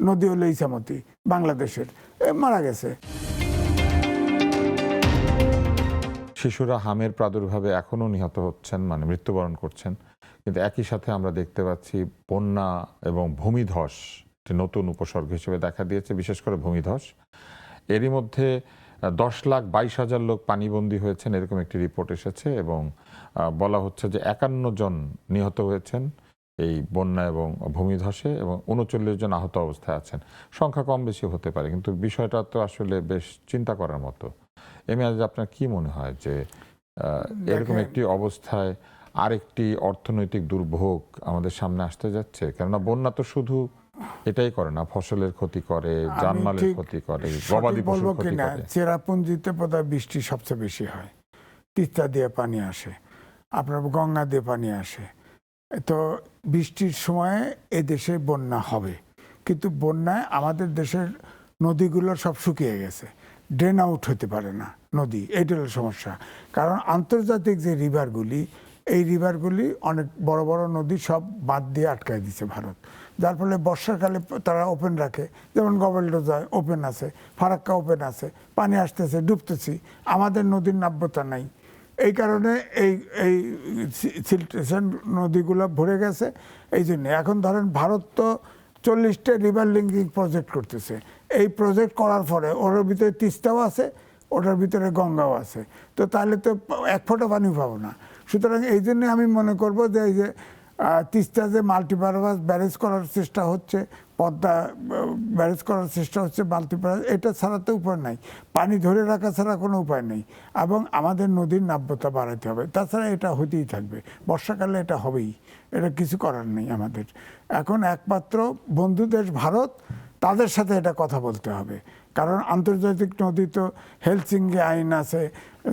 নদী হলো ইছামতি বাংলাদেশের, মারা গেছে। শিশুরা হামের প্রাদুর্ভাবে এখনো নিহত হচ্ছেন, মানে মৃত্যুবরণ করছেন, কিন্তু একই সাথে আমরা দেখতে পাচ্ছি বন্যা এবং ভূমিধস একটি নতুন উপসর্গ হিসেবে দেখা দিয়েছে, বিশেষ করে ভূমিধস। এরই মধ্যে 10,22,000 লোক পানিবন্দী হয়েছেন, এরকম একটি রিপোর্ট এসেছে, এবং বলা হচ্ছে যে 51 জন নিহত হয়েছেন এই বন্যা এবং ভূমিধসে, এবং 39 জন আহত অবস্থায় আছেন। সংখ্যা কম বেশি হতে পারে, কিন্তু বিষয়টা তো আসলে বেশ চিন্তা করার মতো। এমনি আপনার কি মনে হয় যে এরকম একটি অবস্থায় আরেকটি অর্থনৈতিক দুর্ভোগ আমাদের সামনে আসতে যাচ্ছে? কেননা বন্যা তো শুধু এটাই করে না, ফসলের ক্ষতি করে, জানমালের ক্ষতি করে, গবাদি পশুর ক্ষতি করে। চেরাপুঞ্জিতে বোধহয় বৃষ্টি সবচেয়ে বেশি হয়, তিস্তা দিয়ে পানি আসে, আপনার গঙ্গা দিয়ে পানি আসে। তো বৃষ্টির সময়ে এ দেশে বন্যা হবে, কিন্তু বন্যায় আমাদের দেশের নদীগুলো সব শুকিয়ে গেছে, ড্রেন আউট হতে পারে না নদী, এইটা হলো সমস্যা। কারণ আন্তর্জাতিক যে রিভারগুলি, এই রিভারগুলি অনেক বড় বড় নদী সব বাদ দিয়ে আটকায় দিচ্ছে ভারত, যার ফলে বর্ষাকালে তারা ওপেন রাখে, যেমন গবেলডোজায় ওপেন আছে, ফারাক্কা ওপেন আছে, পানি আসতেছে, ডুবতেছি, আমাদের নদীর নাব্যতা নাই। এই কারণে এই এই সিলটেশন নদীগুলো ভরে গেছে। এই জন্যে এখন ধরেন ভারত তো 40টা রিভার লিঙ্কিং প্রজেক্ট করতেছে। এই প্রজেক্ট করার পরে ওর ভিতরে তিস্তাও আছে, ওটার ভিতরে গঙ্গাও আছে, তো তাহলে তো এক ফোঁটা পানি পাবো না। সুতরাং এই জন্যে আমি মনে করব যে এই যে তিস্তা যে মাল্টিপারপাস ব্যারেজ করার চেষ্টা হচ্ছে, পদ্মা ব্যারেজ করার চেষ্টা হচ্ছে, মাল্টিপারপাস, এটা ছাড়া তো উপায় নাই, পানি ধরে রাখা ছাড়া কোনো উপায় নেই। এবং আমাদের নদীর নাব্যতা বাড়াতে হবে, তাছাড়া এটা হতেই থাকবে, বর্ষাকালে এটা হবেই, এটা কিছু করার নেই আমাদের। এখন একমাত্র বন্ধু দেশ ভারত, তাদের সাথে এটা কথা বলতে হবে। কারণ আন্তর্জাতিক নদী তো হেলসিঙ্কি আইন আছে,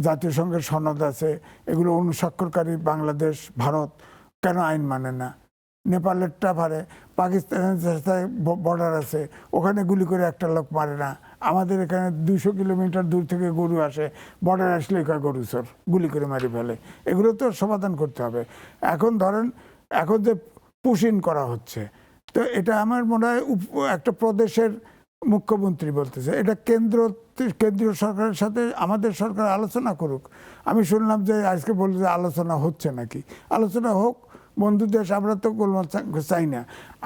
জাতীয় সংঘের সনদ আছে, এগুলো অনুস্বাক্ষরকারী বাংলাদেশ, ভারত, কেন আইন মানে না? নেপালেরটা পারে, পাকিস্তানের সাথে বর্ডার আছে, ওখানে গুলি করে একটা লোক মারে না। আমাদের এখানে 200 কিলোমিটার দূর থেকে গরু আসে, বর্ডার আসলে গরু চোর, গুলি করে মারি ফেলে। এগুলো তো সমাধান করতে হবে। এখন ধরেন এখন যে পুশিন করা হচ্ছে, তো এটা আমার মনে হয় একটা প্রদেশের মুখ্যমন্ত্রী বলতেছে, এটা কেন্দ্রীয় সরকারের সাথে আমাদের সরকার আলোচনা করুক। আমি শুনলাম যে আজকে বলল যে আলোচনা হচ্ছে নাকি, আলোচনা হোক, বন্ধু দেশ, আমরা তো গোলমাল চাই না।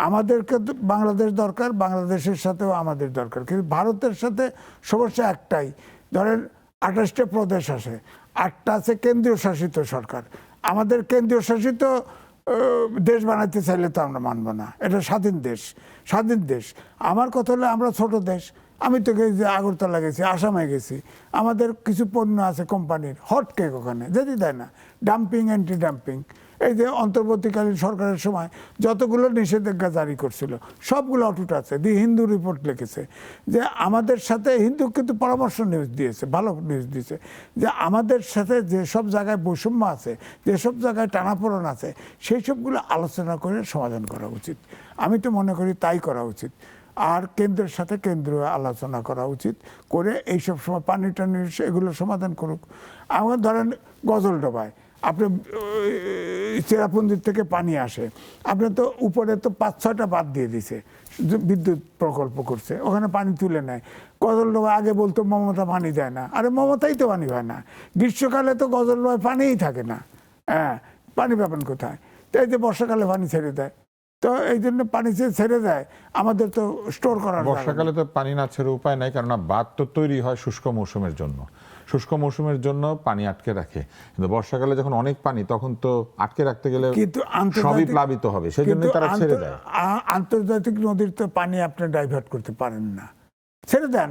আমাদেরকে তো বাংলাদেশ দরকার, বাংলাদেশের সাথেও আমাদের দরকার, কিন্তু ভারতের সাথে সমস্যা একটাই, ধরেন 28টা প্রদেশ আছে, 8টা আছে কেন্দ্রীয় শাসিত সরকার। আমাদের কেন্দ্রীয় শাসিত দেশ বানাইতে চাইলে তো আমরা মানব না, এটা স্বাধীন দেশ, স্বাধীন দেশ। আমার কথা হলো আমরা ছোট দেশ, আমি তো গেছি আগরতলা গেছি, আসামে গেছি, আমাদের কিছু পণ্য আছে কোম্পানির, হটকেক ওখানে যেতে দেয় না, ডাম্পিং, অ্যান্টি ডাম্পিং। এই যে অন্তর্বর্তীকালীন সরকারের সময় যতগুলো নিষেধাজ্ঞা জারি করছিল সবগুলো অটুট আছে। দি হিন্দু রিপোর্ট লিখেছে যে আমাদের সাথে, হিন্দু কিন্তু পরামর্শ নিউজ দিয়েছে, ভালো নিউজ দিয়েছে, যে আমাদের সাথে যেসব জায়গায় বৈষম্য আছে, যেসব জায়গায় টানাপোড়েন আছে, সেই সবগুলো আলোচনা করে সমাধান করা উচিত। আমি তো মনে করি তাই করা উচিত। আর কেন্দ্রের সাথে কেন্দ্রীয় আলোচনা করা উচিত, করে এইসব সময় পানি টানি এগুলো সমাধান করুক। আমার ধরেন গজলডোবায় আপনার চেরাপুঞ্জির থেকে পানি আসে, আপনার তো উপরে তো 5-6টা বাঁধ দিয়ে দিছে, বিদ্যুৎ প্রকল্প করছে, ওখানে পানি তুলে নেয়। গজলডোবা আগে বলতো মমতা পানি দেয় না, আরে মমতাই তো পানি হয় না, গ্রীষ্মকালে তো গজলডোবায় পানিই থাকে না, হ্যাঁ, পানি পাবেন কোথায়? তো এই যে বর্ষাকালে পানি ছেড়ে দেয়, তো এই জন্য পানি ছেড়ে দেয়, আমাদের তো স্টোর করার, বর্ষাকালে তো পানি না ছেড়ে উপায় নাই, কারণ বাঁধ তো তৈরি হয় শুষ্ক মৌসুমের জন্য, শুষ্ক মৌসুমের জন্য পানি আটকে রাখে। কিন্তু বর্ষাকালে যখন অনেক পানি, তখন তো আটকে রাখতে গেলে সবই প্লাবিত হবে, সেই জন্য তারা ছেড়ে দেয়। আন্তর্জাতিক নদীর তো পানি আপনি ডাইভার্ট করতে পারেন না, ছেড়ে দেন,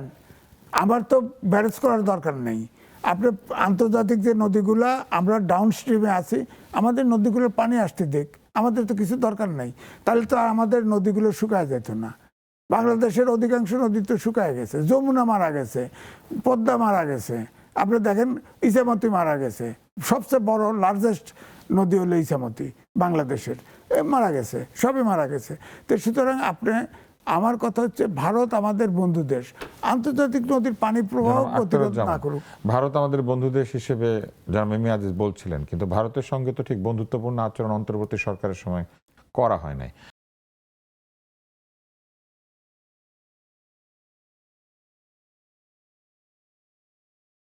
আমার তো ব্যারেজ করার দরকার নেই। আপনি আন্তর্জাতিক যে নদীগুলা, আমরা ডাউন স্ট্রিমে আছি, আমাদের নদীগুলোর পানি আসতে দেখ, আমাদের তো কিছু দরকার নেই। তাহলে তো আমাদের নদীগুলো শুকায় যেত না। বাংলাদেশের অধিকাংশ নদী তো শুকায় গেছে, যমুনা মারা গেছে, পদ্মা মারা গেছে, আপনি দেখেন ইছামতি মারা গেছে, সবচেয়ে বড় লার্জেস্ট নদী হলো ইছামতি বাংলাদেশের, মারা গেছে, সবই মারা গেছে। তো সুতরাং আপনি, আমার কথা হচ্ছে ভারত আমাদের বন্ধু দেশ, আন্তর্জাতিক নদীর পানি প্রবাহ প্রতিরোধ না করুক। ভারত আমাদের বন্ধু দেশ হিসেবে যারা মিমি আজিজ বলছিলেন, কিন্তু ভারতের সঙ্গে তো ঠিক বন্ধুত্বপূর্ণ আচরণ অন্তর্বর্তী সরকারের সময় করা হয় নাই।